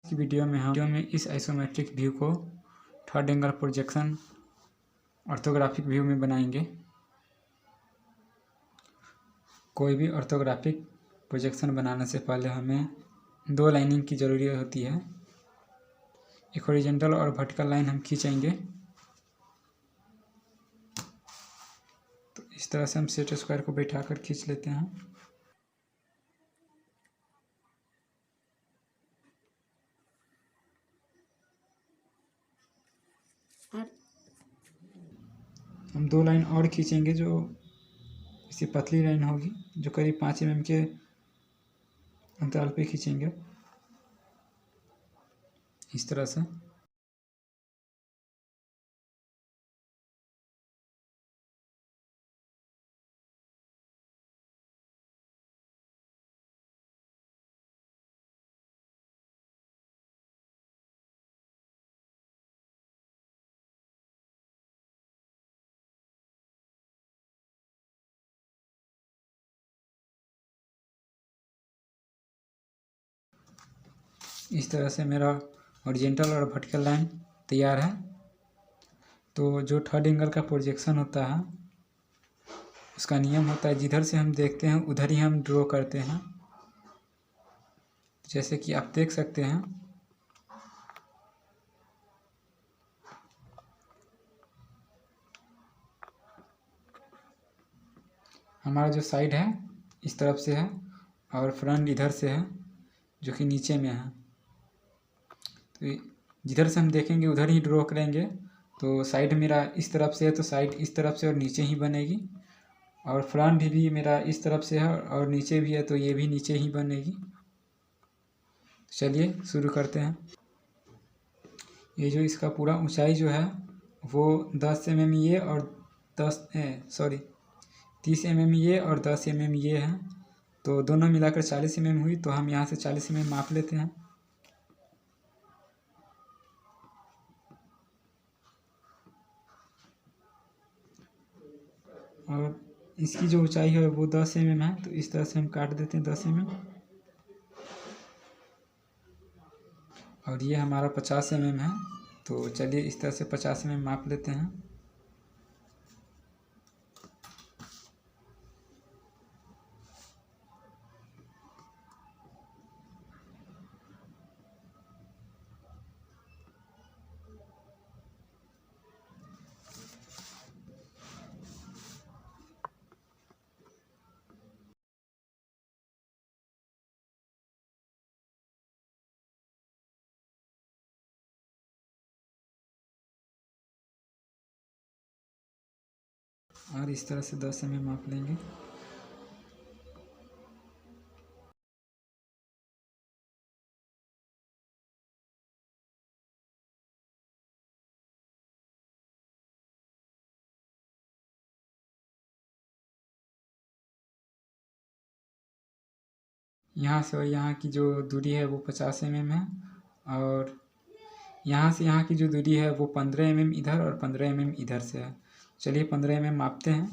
की वीडियो में इस आइसोमेट्रिक व्यू को third angle projection orthographic view में बनाएंगे। कोई भी ऑर्थोग्राफिक प्रोजेक्शन बनाने से पहले हमें दो लाइनिंग की ज़रूरी होती है। एक हॉरिजॉन्टल और वर्टिकल लाइन हम खींचेंगे। तो इस तरह से हम सेट स्क्वायर को बैठाकर खींच लेते हैं। हम दो लाइन और खींचेंगे जो इसी पतली लाइन होगी, जो करीब 5 mm के अंतराल पे खींचेंगे इस तरह से। इस तरह से मेरा हॉरिजॉन्टल और वर्टिकल लाइन तैयार है। तो जो थर्ड एंगल का प्रोजेक्शन होता है उसका नियम होता है जिधर से हम देखते हैं उधर ही हम ड्रॉ करते हैं। जैसे कि आप देख सकते हैं हमारा जो साइड है इस तरफ से है और फ्रंट इधर से है जो कि नीचे में है। तो जिधर से हम देखेंगे उधर ही ड्रॉ करेंगे। तो साइड मेरा इस तरफ से है तो साइड इस तरफ से और नीचे ही बनेगी, और फ्रंट भी मेरा इस तरफ से है और नीचे भी है तो ये भी नीचे ही बनेगी। चलिए शुरू करते हैं। ये जो इसका पूरा ऊंचाई जो है वो 10 mm ये और 30 mm ये और 10 mm ये है, तो दोनों मिलाकर 40 mm हुई। तो हम यहाँ से 40 mm माप लेते हैं। और इसकी जो ऊंचाई है वो 10 mm है, तो इस तरह से हम काट देते हैं 10 mm। और ये हमारा 50 mm है, तो चलिए इस तरह से 50 mm माप लेते हैं। और इस तरह से 10 mm माप लेंगे। यहाँ से और यहाँ की जो दूरी है वो 50 mm है, और यहाँ से यहाँ की जो दूरी है वो 15 mm इधर और 15 mm इधर से है। चलिए 15 mm मापते हैं।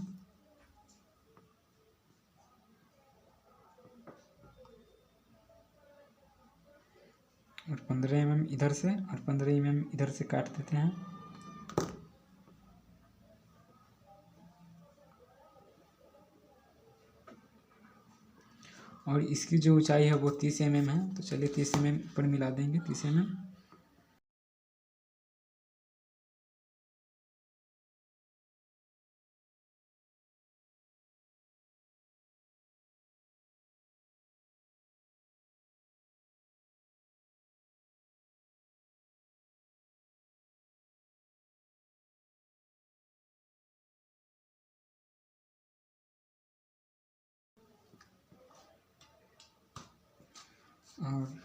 और 15 mm इधर से और 15 mm इधर से काट देते हैं। और इसकी जो ऊंचाई है वो 30 mm है, तो चलिए 30 mm पर मिला देंगे 30 mm। और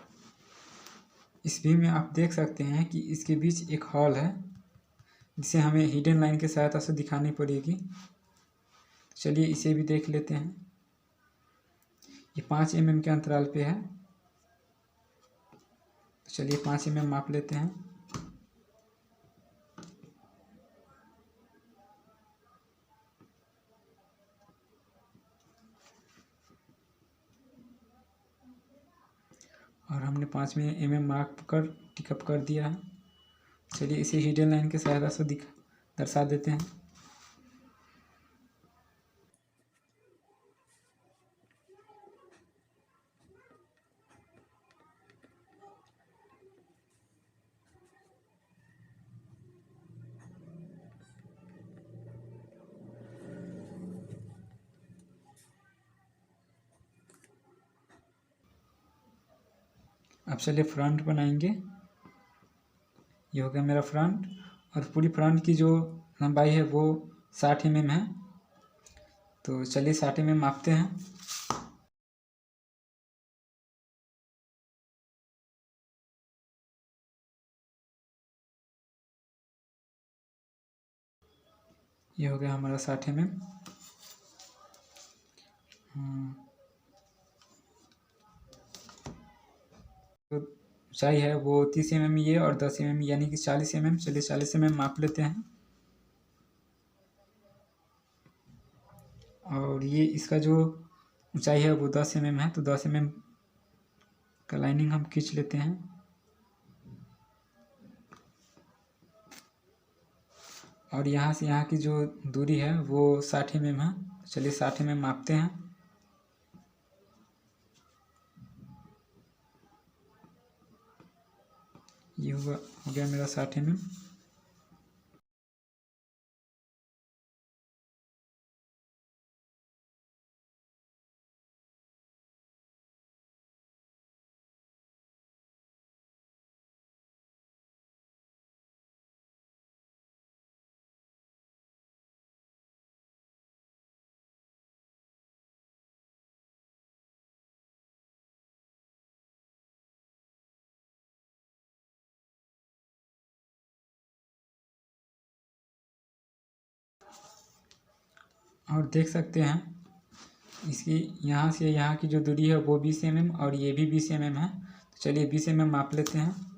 इस व्यू में आप देख सकते हैं कि इसके बीच एक हॉल है जिसे हमें हिडन लाइन की सहायता से दिखानी पड़ेगी। चलिए इसे भी देख लेते हैं। ये 5 mm के अंतराल पे है, तो चलिए 5 mm माप लेते हैं। और हमने 5 mm मार्क कर टिकअप कर दिया है। चलिए इसे हिडन लाइन की सहायता से दर्शा देते हैं। अब चलिए फ्रंट बनाएंगे। ये हो गया मेरा फ्रंट, और पूरी फ्रंट की जो लंबाई है वो 60 mm है। तो चलिए 60 mm मापते हैं। ये हो गया हमारा 60 mm। तो ऊंचाई है वो 30 mm ये, और 10 mm यानी कि 40 mm। चलिए 40 mm माप लेते हैं। और ये इसका जो ऊंचाई है वो 10 mm है, तो 10 mm का लाइनिंग हम खींच लेते हैं। और यहाँ से यहाँ की जो दूरी है वो 60 mm है। चलिए 60 mm मापते हैं। ये हो गया मेरा 60 mm। और देख सकते हैं इसकी यहाँ से यहाँ की जो दूरी है वो 20 mm, और ये भी 20 mm है। तो चलिए 20 mm माप लेते हैं।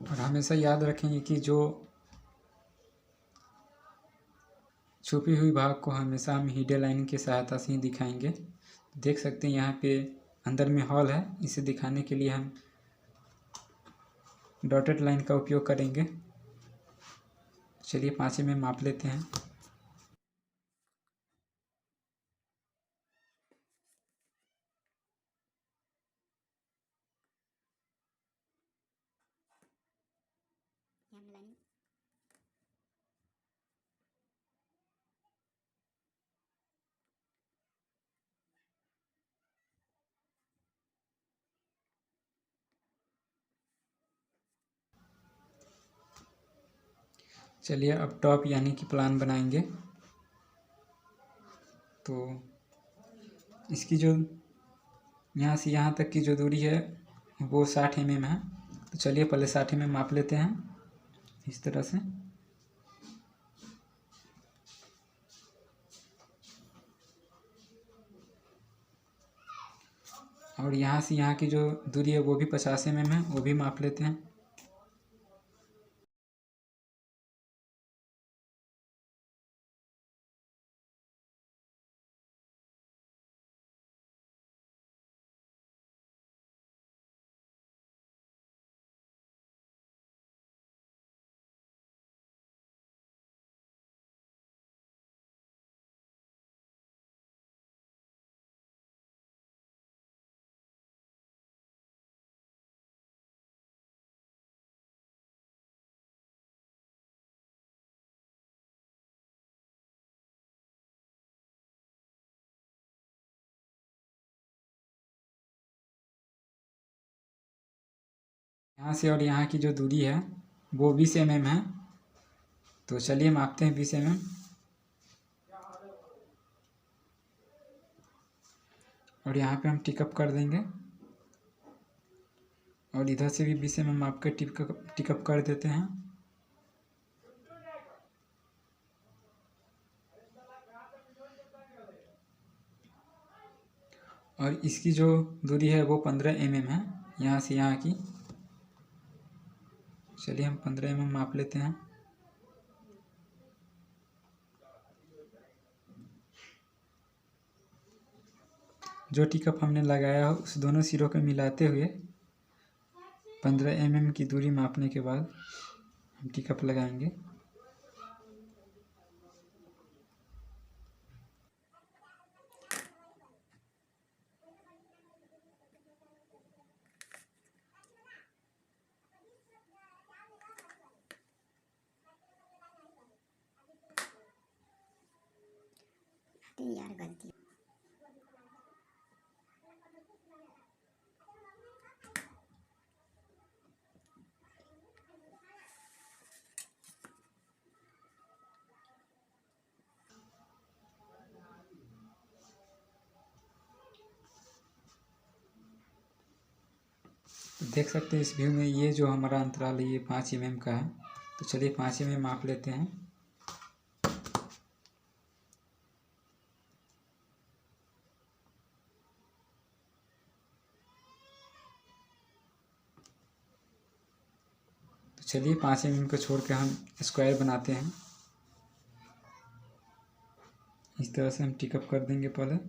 और हमेशा याद रखेंगे कि जो छुपी हुई भाग को हमेशा हम हिडन लाइन की सहायता से ही दिखाएंगे। देख सकते हैं यहाँ पे अंदर में हॉल है, इसे दिखाने के लिए हम डॉटेड लाइन का उपयोग करेंगे। चलिए 5 mm माप लेते हैं। चलिए अब टॉप यानी कि प्लान बनाएंगे। तो इसकी जो यहाँ से यहाँ तक की जो दूरी है वो 60 mm है। तो चलिए पहले 60 mm माप लेते हैं इस तरह से। और यहाँ से यहाँ की जो दूरी है वो भी 50 mm है, वो भी माप लेते हैं। यहाँ से और यहाँ की जो दूरी है वो 20 mm है। तो चलिए मापते हैं 20 mm। और यहाँ पे हम टिकअप कर देंगे और इधर से भी 20 mm माप के टिकअप कर देते हैं। और इसकी जो दूरी है वो 15 mm है, यहाँ से यहाँ की। चलिए हम 15 mm माप लेते हैं। जो टिकअप हमने लगाया हो उस दोनों सिरों को मिलाते हुए 15 mm की दूरी मापने के बाद हम टिकअप लगाएंगे। यार गलती देख सकते हैं इस व्यू में ये जो हमारा अंतराल है ये 5 mm का है। तो चलिए 5 mm माप लेते हैं। तो चलिए 5 mm को छोड़ के हम स्क्वायर बनाते हैं। इस तरह से हम टिकअप कर देंगे पहले।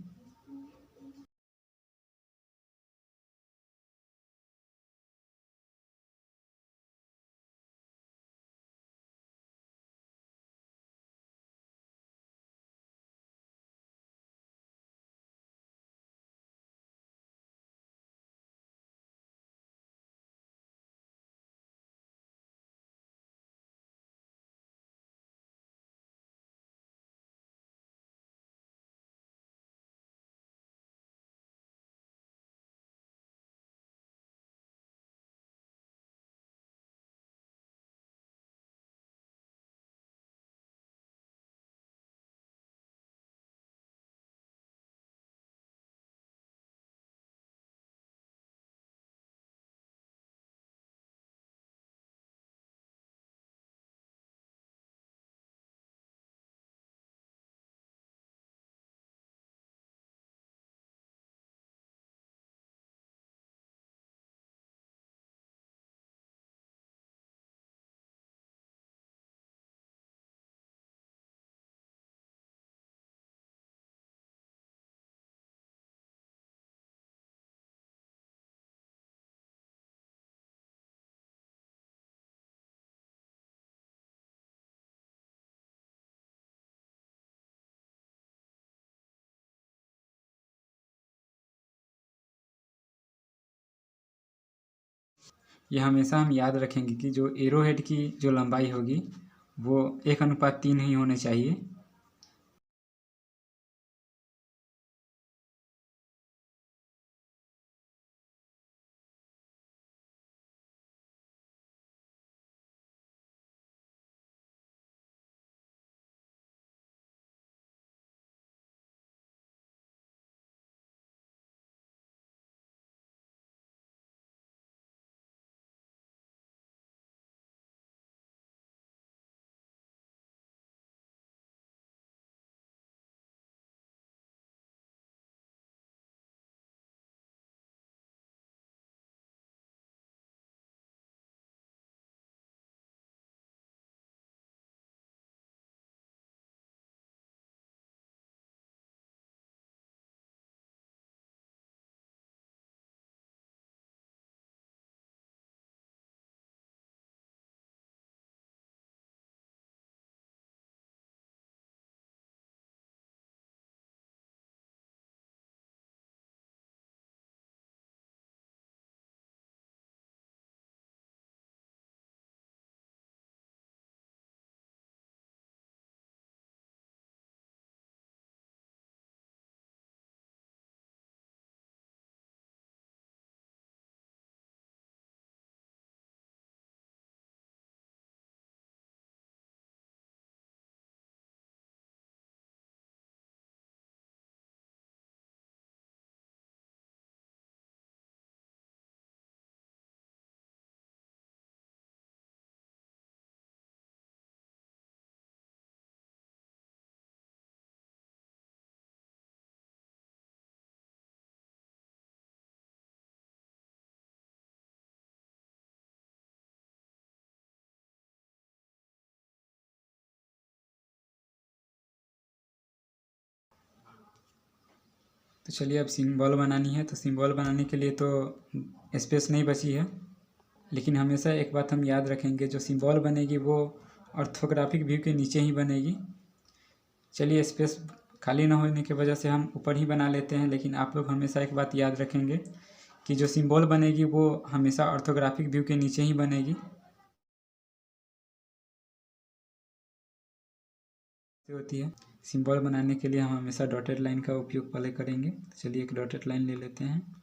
ये हमेशा हम याद रखेंगे कि जो एरो हेड की जो लंबाई होगी वो 1:3 ही होनी चाहिए। तो चलिए अब सिंबल बनानी है। तो सिंबल बनाने के लिए तो स्पेस नहीं बची है, लेकिन हमेशा एक बात हम याद रखेंगे, जो सिंबल बनेगी वो ऑर्थोग्राफिक व्यू के नीचे ही बनेगी। चलिए स्पेस खाली ना होने की वजह से हम ऊपर ही बना लेते हैं, लेकिन आप लोग हमेशा एक बात याद रखेंगे कि जो सिंबल बनेगी वो हमेशा ऑर्थोग्राफिक व्यू के नीचे ही बनेगी। होती है सिंबल बनाने के लिए हम हमेशा डॉटेड लाइन का उपयोग पहले करेंगे। चलिए एक डॉटेड लाइन ले लेते हैं।